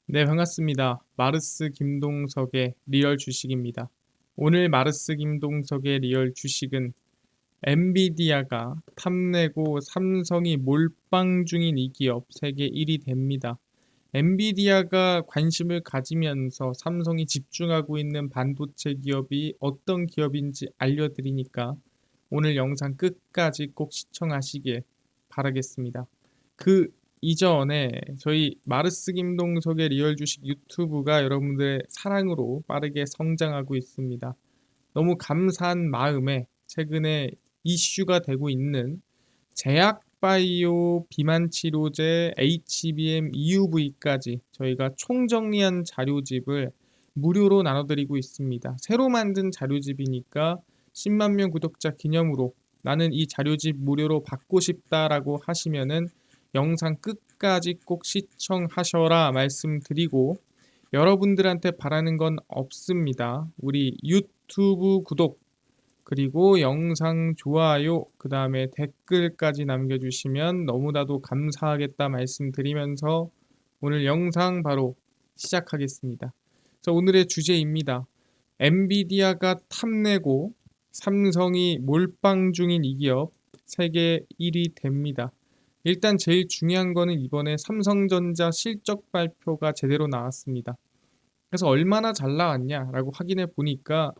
네, 반갑습니다. 마르스 김동석의 리얼 주식입니다. 오늘 마르스 김동석의 리얼 주식은 엔비디아가 탐내고 삼성이 몰빵 중인 이 기업 세계 1위 됩니다. 엔비디아가 관심을 가지면서 삼성이 집중하고 있는 반도체 기업이 어떤 기업인지 알려드리니까 오늘 영상 끝까지 꼭 시청하시길 바라겠습니다. 그 이전에 저희 마르스 김동석의 리얼 주식 유튜브가 여러분들의 사랑으로 빠르게 성장하고 있습니다. 너무 감사한 마음에 최근에 이슈가 되고 있는 제약바이오 비만치료제 HBM EUV까지 저희가 총정리한 자료집을 무료로 나눠드리고 있습니다. 새로 만든 자료집이니까 10만 명 구독자 기념으로 나는 이 자료집 무료로 받고 싶다라고 하시면은 영상 끝까지 꼭 시청하셔라 말씀드리고 여러분들한테 바라는 건 없습니다. 우리 유튜브 구독 그리고 영상 좋아요 그 다음에 댓글까지 남겨주시면 너무나도 감사하겠다 말씀드리면서 오늘 영상 바로 시작하겠습니다. 자, 오늘의 주제입니다. 엔비디아가 탐내고 삼성이 몰빵 중인 이 기업 세계 1위 됩니다. 일단 제일 중요한 거는 이번에 삼성전자 실적 발표가 제대로 나왔습니다. 그래서 얼마나 잘 나왔냐라고 확인해 보니까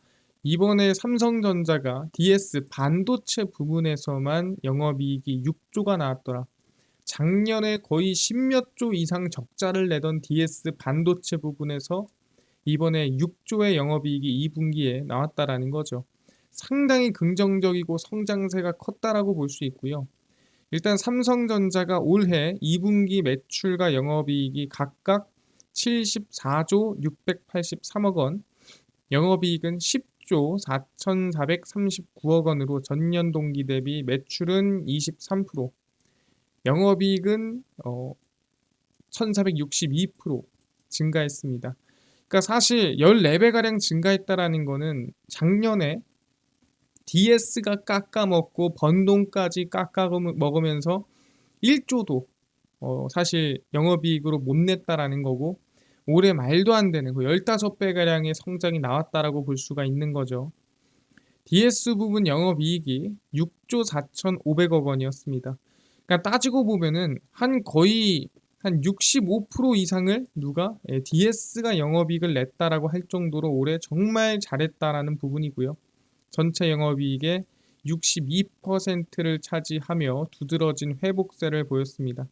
이번에 삼성전자가 DS 반도체 부분에서만 영업이익이 6조가 나왔더라. 작년에 거의 10몇 조 이상 적자를 내던 DS 반도체 부분에서 이번에 6조의 영업이익이 2분기에 나왔다라는 거죠. 상당히 긍정적이고 성장세가 컸다라고 볼 수 있고요. 일단 삼성전자가 올해 2분기 매출과 영업이익이 각각 74조 683억 원, 영업이익은 10조 4,439억 원으로 전년 동기 대비 매출은 23%, 영업이익은 1,462% 증가했습니다. 그러니까 사실 14배가량 증가했다라는 거는 작년에 DS가 깎아먹고 번 돈까지 깎아먹으면서 1조도 사실 영업이익으로 못 냈다라는 거고 올해 말도 안 되는 그 15배가량의 성장이 나왔다라고 볼 수가 있는 거죠. DS 부분 영업이익이 6조 4,500억 원이었습니다. 그러니까 따지고 보면은 거의 한 65% 이상을 누가 DS가 영업이익을 냈다라고 할 정도로 올해 정말 잘했다라는 부분이고요. 전체 영업이익의 62%를 차지하며 두드러진 회복세를 보였습니다.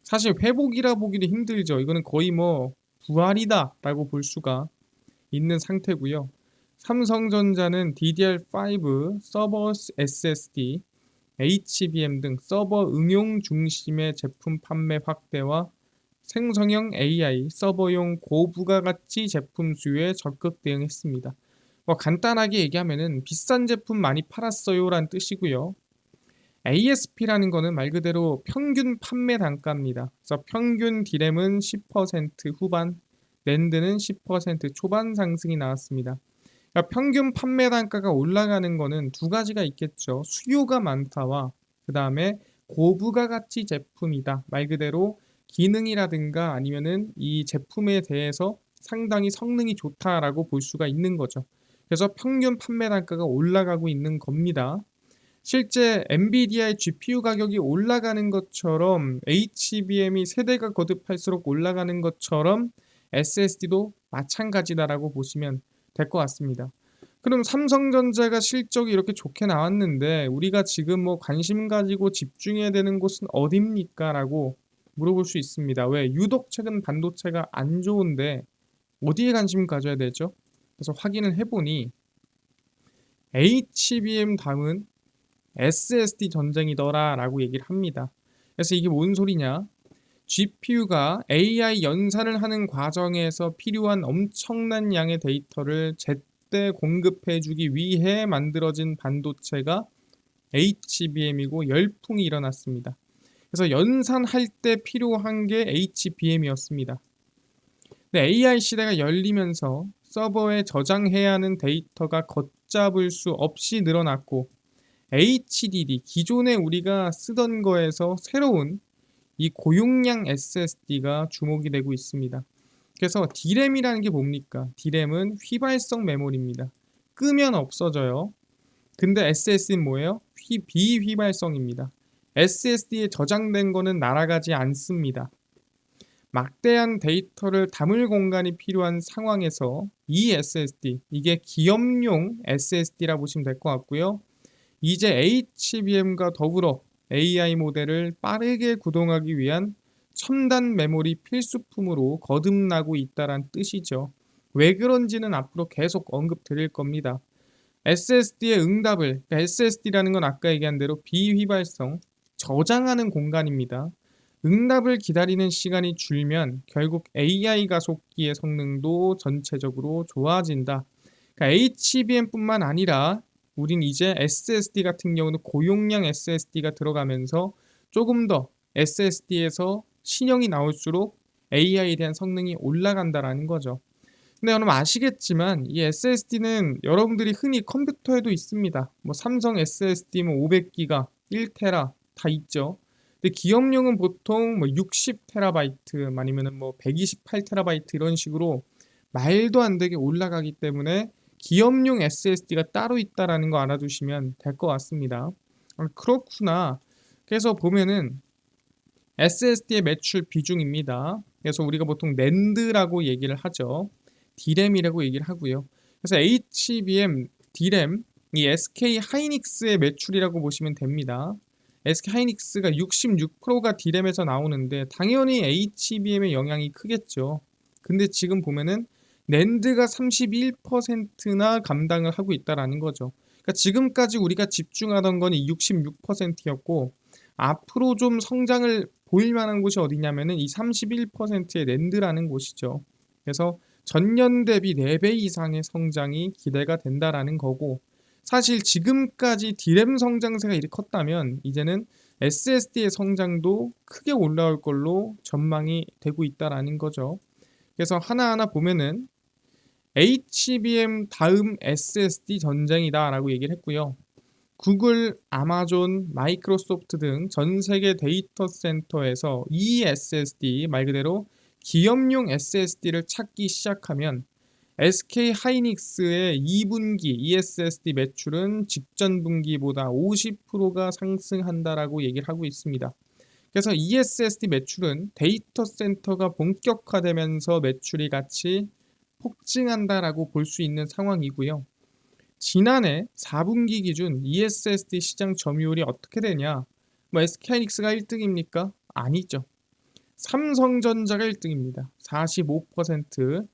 사실 회복이라 보기도 힘들죠. 이거는 거의 뭐 부활이다라고 볼 수가 있는 상태고요. 삼성전자는 DDR5 서버 SSD, HBM 등 서버 응용 중심의 제품 판매 확대와 생성형 AI, 서버용 고부가가치 제품 수요에 적극 대응했습니다. 뭐 간단하게 얘기하면은 비싼 제품 많이 팔았어요란 뜻이고요. ASP라는 거는 말 그대로 평균 판매 단가입니다. 그래서 평균 D램은 10% 후반, 랜드는 10% 초반 상승이 나왔습니다. 그러니까 평균 판매 단가가 올라가는 거는 두 가지가 있겠죠. 수요가 많다와 그 다음에 고부가 가치 제품이다. 말 그대로 기능이라든가 아니면은 이 제품에 대해서 상당히 성능이 좋다라고 볼 수가 있는 거죠. 그래서 평균 판매 단가가 올라가고 있는 겁니다. 실제 엔비디아의 GPU 가격이 올라가는 것처럼 HBM이 세대가 거듭할수록 올라가는 것처럼 SSD도 마찬가지다라고 보시면 될 것 같습니다. 그럼 삼성전자가 실적이 이렇게 좋게 나왔는데 우리가 지금 뭐 관심 가지고 집중해야 되는 곳은 어딥니까? 라고 물어볼 수 있습니다. 왜? 유독 최근 반도체가 안 좋은데 어디에 관심 가져야 되죠? 그래서 확인을 해보니 HBM 다음은 SSD 전쟁이더라 라고 얘기를 합니다. 그래서 이게 뭔 소리냐? GPU가 AI 연산을 하는 과정에서 필요한 엄청난 양의 데이터를 제때 공급해주기 위해 만들어진 반도체가 HBM이고 열풍이 일어났습니다. 그래서 연산할 때 필요한 게 HBM이었습니다. 근데 AI 시대가 열리면서 서버에 저장해야 하는 데이터가 걷잡을 수 없이 늘어났고 HDD 기존에 우리가 쓰던 거에서 새로운 이 고용량 SSD가 주목이 되고 있습니다. 그래서 D램이라는 게 뭡니까? D램은 휘발성 메모리입니다. 끄면 없어져요. 근데 SSD는 뭐예요? 비휘발성입니다. SSD에 저장된 거는 날아가지 않습니다. 막대한 데이터를 담을 공간이 필요한 상황에서 이 SSD, 이게 기업용 SSD라 보시면 될 것 같고요. 이제 HBM과 더불어 AI 모델을 빠르게 구동하기 위한 첨단 메모리 필수품으로 거듭나고 있다는 뜻이죠. 왜 그런지는 앞으로 계속 언급 드릴 겁니다. SSD의 응답을, 그러니까 SSD라는 건 아까 얘기한 대로 비휘발성, 저장하는 공간입니다. 응답을 기다리는 시간이 줄면 결국 AI 가속기의 성능도 전체적으로 좋아진다. 그러니까 HBM뿐만 아니라 우린 이제 SSD 같은 경우는 고용량 SSD가 들어가면서 조금 더 SSD에서 신형이 나올수록 AI에 대한 성능이 올라간다라는 거죠. 근데 여러분 아시겠지만 이 SSD는 여러분들이 흔히 컴퓨터에도 있습니다. 뭐 삼성 SSD 뭐 500기가, 1테라 다 있죠. 근데 기업용은 보통 뭐 60테라바이트 아니면은 뭐 128테라바이트 이런 식으로 말도 안 되게 올라가기 때문에 기업용 SSD가 따로 있다라는 거 알아두시면 될 것 같습니다. 그렇구나. 그래서 보면은 SSD의 매출 비중입니다. 그래서 우리가 보통 낸드라고 얘기를 하죠. D램이라고 얘기를 하고요. 그래서 HBM, D램, 이 SK 하이닉스의 매출이라고 보시면 됩니다. SK 하이닉스가 66%가 D램에서 나오는데 당연히 HBM의 영향이 크겠죠. 근데 지금 보면은 낸드가 31%나 감당을 하고 있다라는 거죠. 그러니까 지금까지 우리가 집중하던 건 이 66%였고 앞으로 좀 성장을 보일 만한 곳이 어디냐면은 이 31%의 낸드라는 곳이죠. 그래서 전년 대비 4배 이상의 성장이 기대가 된다라는 거고 사실 지금까지 D램 성장세가 이렇게 컸다면 이제는 SSD의 성장도 크게 올라올 걸로 전망이 되고 있다라는 거죠. 그래서 하나하나 보면은 HBM 다음 SSD 전쟁이다라고 얘기를 했고요. 구글, 아마존, 마이크로소프트 등 전 세계 데이터 센터에서 이 SSD 말 그대로 기업용 SSD를 찾기 시작하면 SK 하이닉스의 2분기 ESSD 매출은 직전 분기보다 50%가 상승한다라고 얘기를 하고 있습니다. 그래서 ESSD 매출은 데이터 센터가 본격화되면서 매출이 같이 폭증한다라고 볼 수 있는 상황이고요. 지난해 4분기 기준 ESSD 시장 점유율이 어떻게 되냐? 뭐 SK하이닉스가 1등입니까? 아니죠. 삼성전자가 1등입니다. 45%,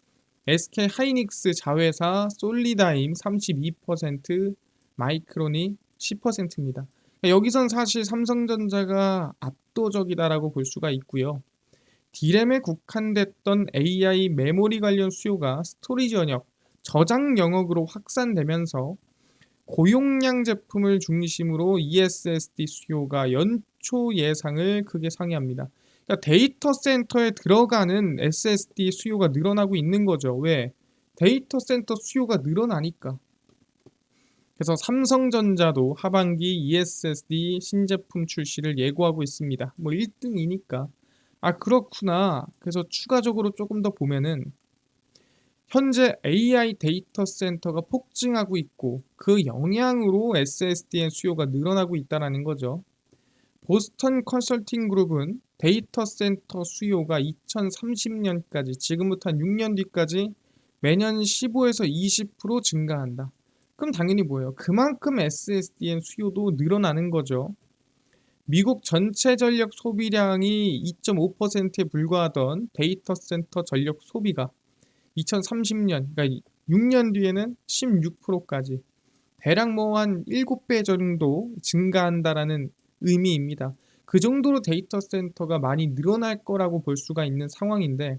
SK하이닉스 자회사 솔리다임 32%, 마이크론이 10%입니다. 여기선 사실 삼성전자가 압도적이다라고 볼 수가 있고요. D램에 국한됐던 AI 메모리 관련 수요가 스토리지 영역, 저장 영역으로 확산되면서 고용량 제품을 중심으로 ESSD 수요가 연초 예상을 크게 상회합니다. 그러니까 데이터 센터에 들어가는 SSD 수요가 늘어나고 있는 거죠. 왜? 데이터 센터 수요가 늘어나니까. 그래서 삼성전자도 하반기 ESSD 신제품 출시를 예고하고 있습니다. 뭐 1등이니까. 아, 그렇구나. 그래서 추가적으로 조금 더 보면은 현재 AI 데이터 센터가 폭증하고 있고 그 영향으로 SSD의 수요가 늘어나고 있다는 거죠. 보스턴 컨설팅 그룹은 데이터 센터 수요가 2030년까지 지금부터 한 6년 뒤까지 매년 15에서 20% 증가한다. 그럼 당연히 뭐예요? 그만큼 SSD의 수요도 늘어나는 거죠. 미국 전체 전력 소비량이 2.5%에 불과하던 데이터 센터 전력 소비가 2030년, 그러니까 6년 뒤에는 16%까지 대략 뭐 한 7배 정도 증가한다라는 의미입니다. 그 정도로 데이터 센터가 많이 늘어날 거라고 볼 수가 있는 상황인데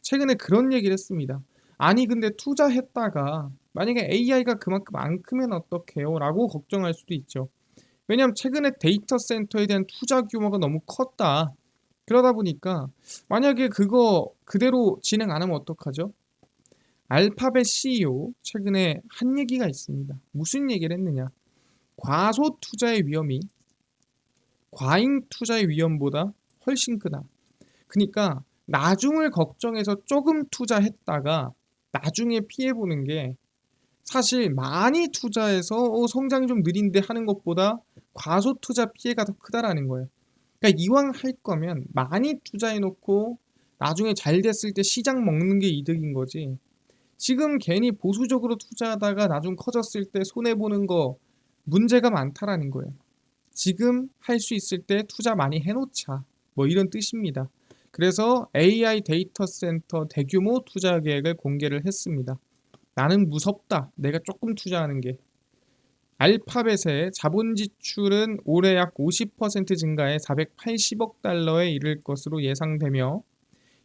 최근에 그런 얘기를 했습니다. 아니 근데 투자했다가 만약에 AI가 그만큼 안 크면 어떡해요? 라고 걱정할 수도 있죠. 왜냐하면 최근에 데이터 센터에 대한 투자 규모가 너무 컸다. 그러다 보니까 만약에 그거 그대로 진행 안 하면 어떡하죠? 알파벳 CEO 최근에 한 얘기가 있습니다. 무슨 얘기를 했느냐? 과소 투자의 위험이 과잉 투자의 위험보다 훨씬 크다. 그러니까 나중을 걱정해서 조금 투자했다가 나중에 피해 보는 게 사실 많이 투자해서 성장이 좀 느린데 하는 것보다 과소 투자 피해가 더 크다라는 거예요. 그러니까 이왕 할 거면 많이 투자해 놓고 나중에 잘 됐을 때 시장 먹는 게 이득인 거지. 지금 괜히 보수적으로 투자하다가 나중 커졌을 때 손해 보는 거 문제가 많다라는 거예요. 지금 할 수 있을 때 투자 많이 해 놓자. 뭐 이런 뜻입니다. 그래서 AI 데이터 센터 대규모 투자 계획을 공개를 했습니다. 나는 무섭다. 내가 조금 투자하는 게. 알파벳의 자본 지출은 올해 약 50% 증가해 480억 달러에 이를 것으로 예상되며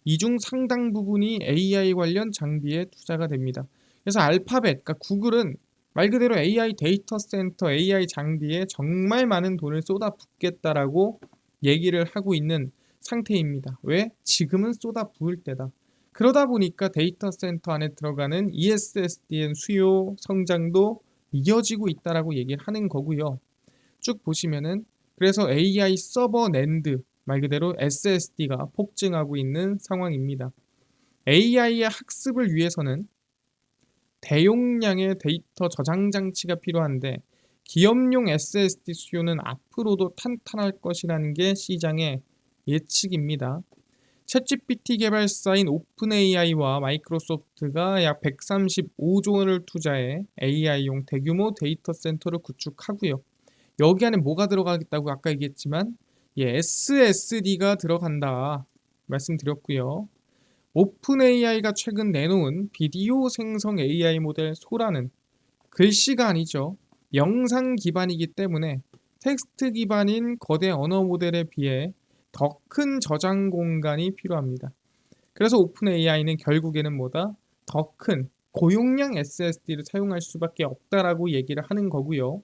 이 중 상당 부분이 AI 관련 장비에 투자가 됩니다. 그래서 알파벳, 그러니까 구글은 말 그대로 AI 데이터 센터, AI 장비에 정말 많은 돈을 쏟아붓겠다라고 얘기를 하고 있는 상태입니다. 왜? 지금은 쏟아부을 때다. 그러다 보니까 데이터 센터 안에 들어가는 ESSD의 수요 성장도 이어지고 있다라고 얘기를 하는 거고요. 쭉 보시면은 그래서 AI 서버 낸드 말 그대로 SSD가 폭증하고 있는 상황입니다. AI의 학습을 위해서는 대용량의 데이터 저장 장치가 필요한데 기업용 SSD 수요는 앞으로도 탄탄할 것이라는 게 시장의 예측입니다. 챗GPT 개발사인 오픈AI와 마이크로소프트가 약 135조 원을 투자해 AI용 대규모 데이터 센터를 구축하고요. 여기 안에 뭐가 들어가겠다고 아까 얘기했지만 SSD가 들어간다 말씀드렸고요. 오픈AI가 최근 내놓은 비디오 생성 AI 모델 소라는 글씨가 아니죠. 영상 기반이기 때문에 텍스트 기반인 거대 언어 모델에 비해 더 큰 저장 공간이 필요합니다. 그래서 오픈AI는 결국에는 뭐다? 더 큰 고용량 SSD를 사용할 수밖에 없다라고 얘기를 하는 거고요.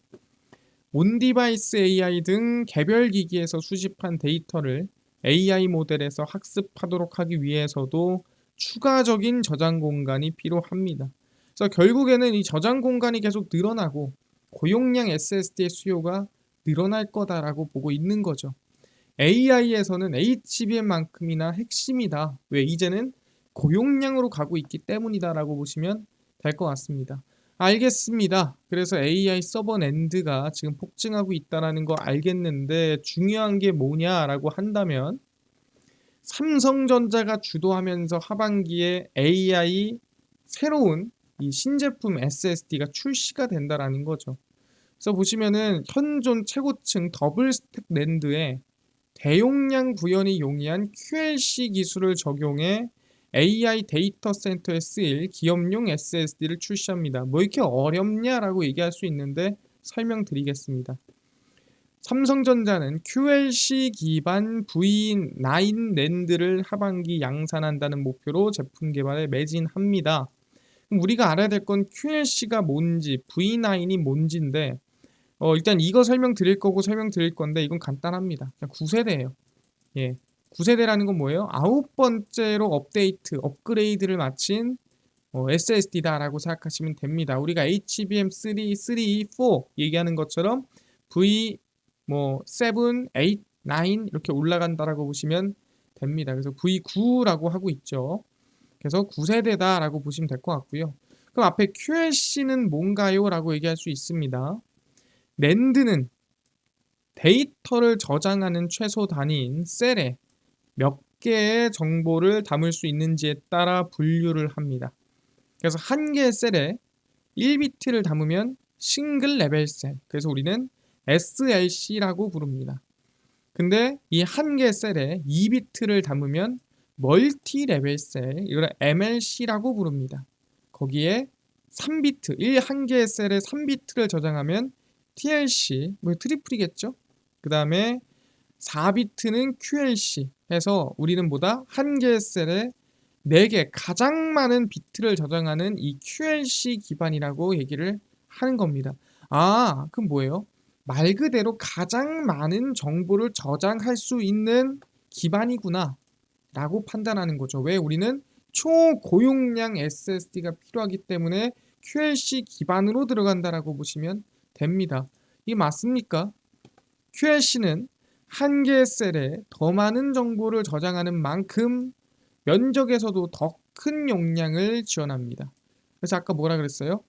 온디바이스 AI 등 개별 기기에서 수집한 데이터를 AI 모델에서 학습하도록 하기 위해서도 추가적인 저장 공간이 필요합니다. 그래서 결국에는 이 저장 공간이 계속 늘어나고 고용량 SSD의 수요가 늘어날 거다라고 보고 있는 거죠. AI에서는 HBM만큼이나 핵심이다. 왜? 이제는 고용량으로 가고 있기 때문이다라고 보시면 될 것 같습니다. 알겠습니다. 그래서 AI 서버 낸드가 지금 폭증하고 있다는 거 알겠는데 중요한 게 뭐냐라고 한다면 삼성전자가 주도하면서 하반기에 AI 새로운 이 신제품 SSD가 출시가 된다라는 거죠. 그래서 보시면은 현존 최고층 더블 스택 낸드에 대용량 구현이 용이한 QLC 기술을 적용해 AI 데이터 센터에 쓰일 기업용 SSD를 출시합니다. 뭐 이렇게 어렵냐라고 얘기할 수 있는데 설명드리겠습니다. 삼성전자는 QLC 기반 V9 낸드를 하반기 양산한다는 목표로 제품 개발에 매진합니다. 그럼 우리가 알아야 될 건 QLC가 뭔지, V9이 뭔지인데 일단 이거 설명드릴 거고 설명드릴 건데 이건 간단합니다. 그냥 9세대예요. 예. 9세대라는 건 뭐예요? 9번째로 업데이트, 업그레이드를 마친 SSD다라고 생각하시면 됩니다. 우리가 HBM3, 3, 4 얘기하는 것처럼 V 7, 8, 9 이렇게 올라간다라고 보시면 됩니다. 그래서 V9라고 하고 있죠. 그래서 9세대다라고 보시면 될 것 같고요. 그럼 앞에 QLC는 뭔가요? 라고 얘기할 수 있습니다. 낸드는 데이터를 저장하는 최소 단위인 셀에 몇 개의 정보를 담을 수 있는지에 따라 분류를 합니다. 그래서 한 개의 셀에 1비트를 담으면 싱글 레벨 셀, 그래서 우리는 SLC라고 부릅니다. 근데 이 한 개의 셀에 2비트를 담으면 멀티 레벨 셀, 이걸 MLC라고 부릅니다. 거기에 3비트, 한 개의 셀에 3비트를 저장하면 TLC, 뭐 트리플이겠죠? 그 다음에 4비트는 QLC 해서 우리는 뭐다? 한 개의 셀에 4개, 가장 많은 비트를 저장하는 이 QLC 기반이라고 얘기를 하는 겁니다. 아, 그럼 뭐예요? 말 그대로 가장 많은 정보를 저장할 수 있는 기반이구나 라고 판단하는 거죠. 왜? 우리는 초고용량 SSD가 필요하기 때문에 QLC 기반으로 들어간다라고 보시면 됩니다. 이게 맞습니까? QLC는 한 개의 셀에 더 많은 정보를 저장하는 만큼 면적에서도 더 큰 용량을 지원합니다. 그래서 아까 뭐라 그랬어요?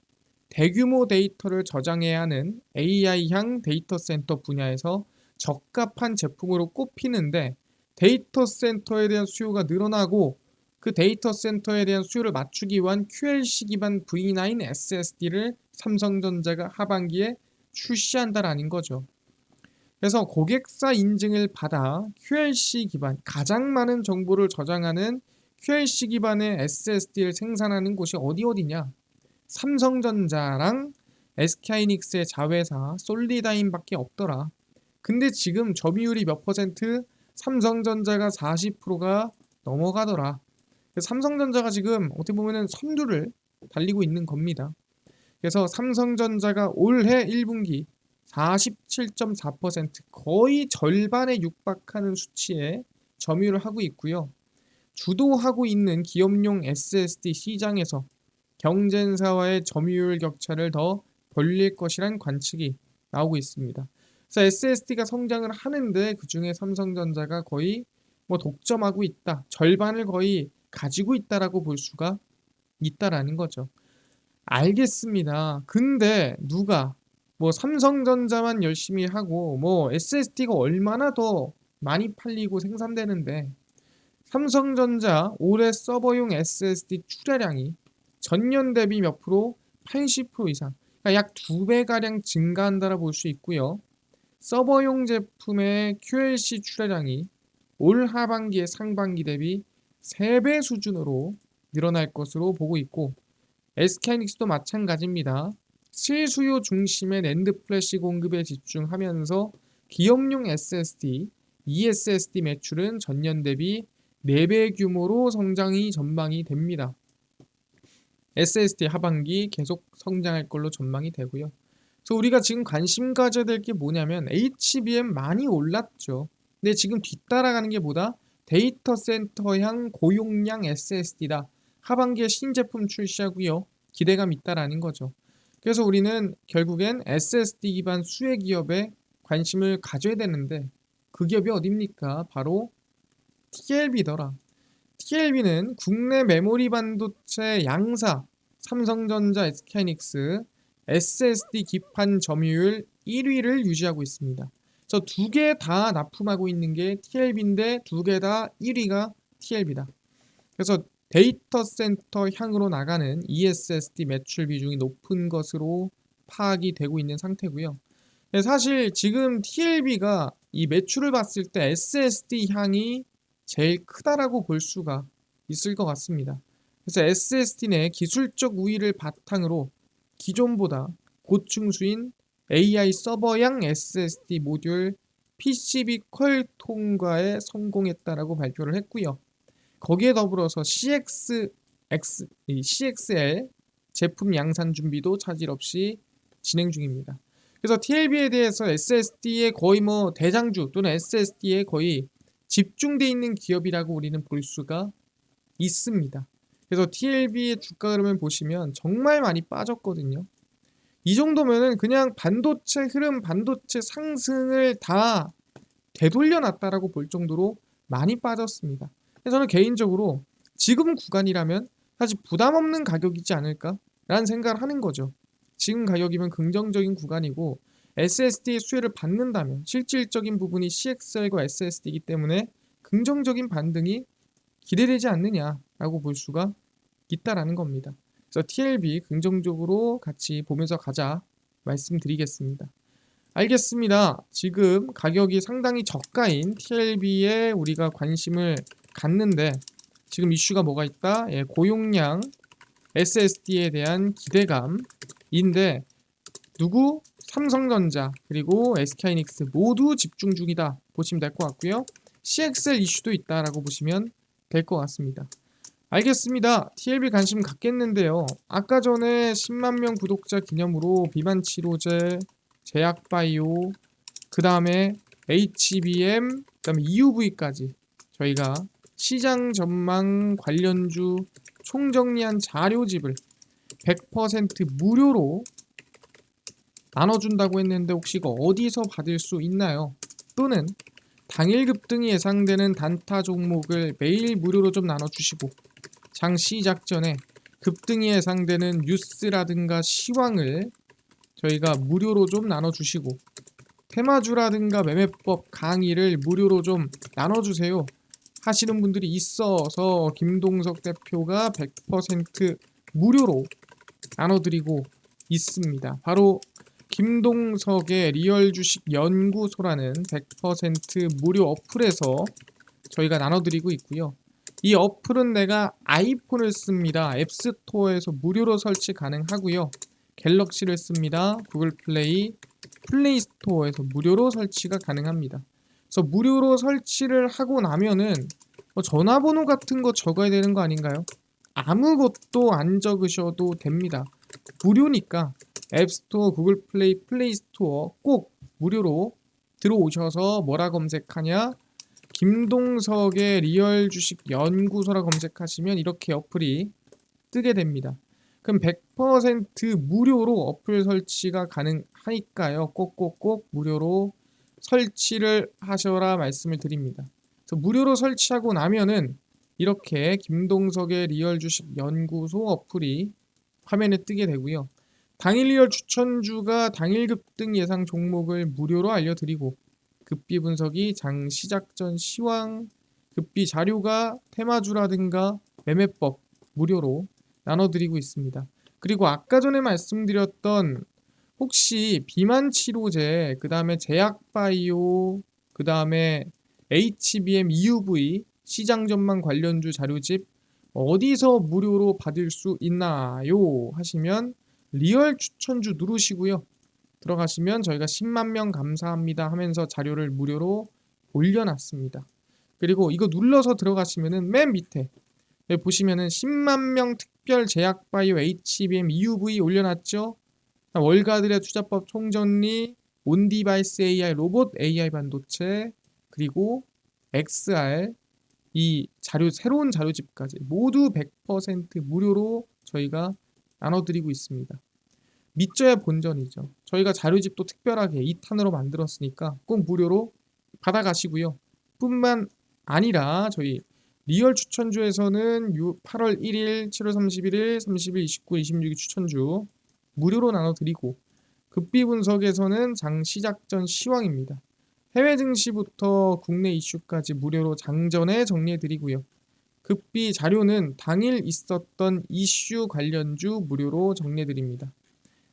대규모 데이터를 저장해야 하는 AI향 데이터 센터 분야에서 적합한 제품으로 꼽히는데, 데이터 센터에 대한 수요가 늘어나고 그 데이터 센터에 대한 수요를 맞추기 위한 QLC 기반 V9 SSD를 삼성전자가 하반기에 출시한다라는 거죠. 그래서 고객사 인증을 받아 QLC 기반, 가장 많은 정보를 저장하는 QLC 기반의 SSD를 생산하는 곳이 어디냐? 삼성전자랑 SK하이닉스의 자회사 솔리다임밖에 없더라. 근데 지금 점유율이 몇 퍼센트? 삼성전자가 40%가 넘어가더라. 삼성전자가 지금 어떻게 보면은 선두를 달리고 있는 겁니다. 그래서 삼성전자가 올해 1분기 47.4%, 거의 절반에 육박하는 수치에 점유를 하고 있고요. 주도하고 있는 기업용 SSD 시장에서 경쟁사와의 점유율 격차를 더 벌릴 것이란 관측이 나오고 있습니다. 그래서 SSD가 성장을 하는데 그중에 삼성전자가 거의 독점하고 있다, 절반을 거의 가지고 있다라고 볼 수가 있다라는 거죠. 알겠습니다. 근데 누가 삼성전자만 열심히 하고 SSD가 얼마나 더 많이 팔리고 생산되는데, 삼성전자 올해 서버용 SSD 출하량이 전년 대비 몇 프로? 80% 이상, 그러니까 약 2배가량 증가한다라 볼 수 있고요. 서버용 제품의 QLC 출하량이 올 하반기에 상반기 대비 3배 수준으로 늘어날 것으로 보고 있고, SK하이닉스도 마찬가지입니다. 실수요 중심의 낸드 플래시 공급에 집중하면서 기업용 SSD, eSSD 매출은 전년 대비 4배 규모로 성장이 전망이 됩니다. SSD 하반기 계속 성장할 걸로 전망이 되고요. 그래서 우리가 지금 관심 가져야 될 게 뭐냐면, HBM 많이 올랐죠. 근데 지금 뒤따라가는 게 뭐다? 데이터 센터향 고용량 SSD다. 하반기에 신제품 출시하고요. 기대감 있다라는 거죠. 그래서 우리는 결국엔 SSD 기반 수혜 기업에 관심을 가져야 되는데, 그 기업이 어딥니까? 바로 TLB더라. TLB는 국내 메모리 반도체 양사 삼성전자, SK하이닉스 SSD 기판 점유율 1위를 유지하고 있습니다. 저 두 개 다 납품하고 있는 게 TLB인데 두 개 다 1위가 TLB다. 그래서 데이터 센터 향으로 나가는 eSSD 매출 비중이 높은 것으로 파악이 되고 있는 상태고요. 사실 지금 TLB가 이 매출을 봤을 때 SSD 향이 제일 크다라고 볼 수가 있을 것 같습니다. 그래서 SSD 내 기술적 우위를 바탕으로 기존보다 고층수인 AI 서버형 SSD 모듈 PCB 퀄 통과에 성공했다라고 발표를 했고요. 거기에 더불어서 CXL 제품 양산 준비도 차질 없이 진행 중입니다. 그래서 TLB에 대해서 SSD의 거의 대장주 또는 SSD에 거의 집중되어 있는 기업이라고 우리는 볼 수가 있습니다. 그래서 TLB의 주가 흐름을 보시면 정말 많이 빠졌거든요. 이 정도면은 그냥 반도체 흐름, 반도체 상승을 다 되돌려놨다라고 볼 정도로 많이 빠졌습니다. 저는 개인적으로 지금 구간이라면 사실 부담 없는 가격이지 않을까라는 생각을 하는 거죠. 지금 가격이면 긍정적인 구간이고, SSD의 수혜를 받는다면 실질적인 부분이 CXL과 SSD이기 때문에 긍정적인 반등이 기대되지 않느냐라고 볼 수가 있다라는 겁니다. 그래서 TLB 긍정적으로 같이 보면서 가자 말씀드리겠습니다. 알겠습니다. 지금 가격이 상당히 저가인 TLB에 우리가 관심을 갖는데, 지금 이슈가 뭐가 있다? 고용량 SSD에 대한 기대감인데, 누구? 삼성전자 그리고 SK하이닉스 모두 집중 중이다 보시면 될 것 같고요. CXL 이슈도 있다라고 보시면 될 것 같습니다. 알겠습니다. TLB 관심 갖겠는데요. 아까 전에 10만 명 구독자 기념으로 비만 치료제, 제약바이오, 그 다음에 HBM, 그 다음에 EUV까지 저희가 시장 전망 관련주 총정리한 자료집을 100% 무료로 나눠준다고 했는데, 혹시 이거 어디서 받을 수 있나요? 또는 당일 급등이 예상되는 단타 종목을 매일 무료로 좀 나눠주시고, 장 시작 전에 급등이 예상되는 뉴스라든가 시황을 저희가 무료로 좀 나눠주시고, 테마주라든가 매매법 강의를 무료로 좀 나눠주세요 하시는 분들이 있어서 김동석 대표가 100% 무료로 나눠드리고 있습니다. 바로 김동석의 리얼 주식 연구소라는 100% 무료 어플에서 저희가 나눠드리고 있고요. 이 어플은 내가 아이폰을 씁니다. 앱스토어에서 무료로 설치 가능하고요. 갤럭시를 씁니다. 구글 플레이, 플레이스토어에서 무료로 설치가 가능합니다. 그래서 무료로 설치를 하고 나면은 전화번호 같은 거 적어야 되는 거 아닌가요? 아무것도 안 적으셔도 됩니다. 무료니까 앱스토어, 구글 플레이, 플레이스토어 꼭 무료로 들어오셔서 뭐라 검색하냐? 김동석의 리얼 주식 연구소라 검색하시면 이렇게 어플이 뜨게 됩니다. 그럼 100% 무료로 어플 설치가 가능하니까요. 꼭꼭꼭 무료로 설치를 하셔라 말씀을 드립니다. 그래서 무료로 설치하고 나면은 이렇게 김동석의 리얼 주식 연구소 어플이 화면에 뜨게 되고요. 당일 리얼 추천주가 당일 급등 예상 종목을 무료로 알려드리고, 급비 분석이 장 시작 전 시황, 급비 자료가 테마주라든가 매매법 무료로 나눠드리고 있습니다. 그리고 아까 전에 말씀드렸던 혹시 비만 치료제, 그 다음에 제약바이오, 그 다음에 HBM, EUV 시장 전망 관련주 자료집 어디서 무료로 받을 수 있나요? 하시면 리얼 추천주 누르시고요. 들어가시면 저희가 10만 명 감사합니다 하면서 자료를 무료로 올려놨습니다. 그리고 이거 눌러서 들어가시면은 맨 밑에 여기 보시면은 10만 명 특별 제약바이오 HBM EUV 올려놨죠. 월가들의 투자법 총정리, 온디바이스 AI 로봇 AI 반도체, 그리고 XR 이 자료 새로운 자료집까지 모두 100% 무료로 저희가 나눠드리고 있습니다. 믿져야 본전이죠. 저희가 자료집도 특별하게 2탄으로 만들었으니까 꼭 무료로 받아가시고요. 뿐만 아니라 저희 리얼 추천주에서는 8월 1일, 7월 31일, 30일, 29일, 26일 추천주 무료로 나눠드리고, 급비 분석에서는 장 시작 전 시황입니다. 해외 증시부터 국내 이슈까지 무료로 장전에 정리해드리고요. 급비 자료는 당일 있었던 이슈 관련주 무료로 정리해드립니다.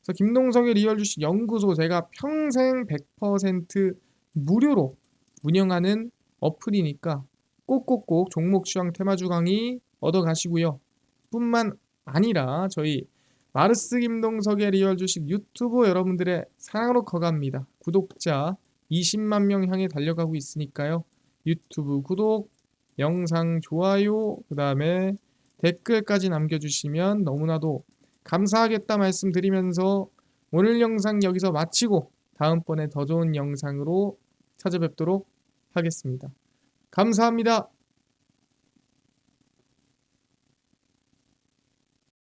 그래서 김동석의 리얼 주식 연구소 제가 평생 100% 무료로 운영하는 어플이니까 꼭꼭꼭 종목 시황 테마주 강의 얻어가시고요. 뿐만 아니라 저희 마르스 김동석의 리얼 주식 유튜브 여러분들의 사랑으로 커갑니다. 구독자 20만 명 향해 달려가고 있으니까요. 유튜브 구독, 영상 좋아요, 그 다음에 댓글까지 남겨주시면 너무나도 감사하겠다 말씀드리면서 오늘 영상 여기서 마치고 다음번에 더 좋은 영상으로 찾아뵙도록 하겠습니다. 감사합니다.